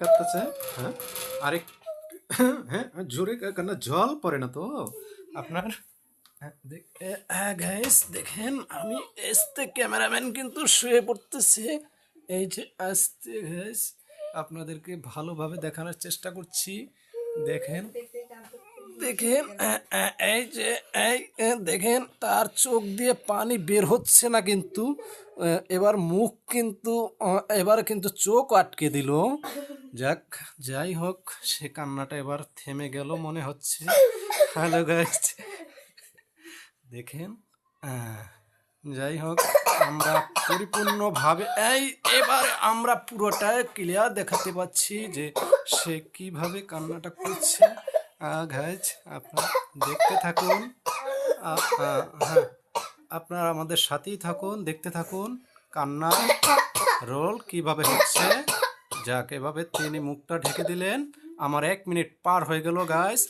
কাঁদতেছে। হ্যাঁ, আরেক হ্যাঁ, জোরে কান্না জল পড়ে না তো আপনার? হ্যাঁ গাইস, দেখেন আমি আস্তে ক্যামেরাম্যান কিন্তু শুয়ে পড়তেছে। এই যে আস্তে গাইস, আপনাদেরকে ভালোভাবে দেখানোর চেষ্টা করছি। দেখেন দেখেন এই যে দেখেন তার চোখ দিয়ে পানি বের হচ্ছে না, কিন্তু এবার মুখ কিন্তু এবার কিন্তু চোখ আটকে দিল। যাক, যাই হোক, সে কান্নাটা এবার থেমে গেল মনে হচ্ছে। হ্যালো গাইস, দেখেন আহ, যাই হোক, আমরা পরিপূর্ণভাবে এবার আমরা পুরোটা ক্লিয়ার দেখাতে পাচ্ছি যে সে কিভাবে কান্নাটা করছে। গাইজ, আপনারা দেখতে থাকুন। হ্যাঁ, আপনারা আমাদের সাথেই থাকুন, দেখতে থাকুন কান্না রোল কিভাবে হচ্ছে। যাক, এভাবে তিনি মুখটা ঢেকে দিলেন। আমার 1 মিনিট পার হয়ে গেল গাইজ।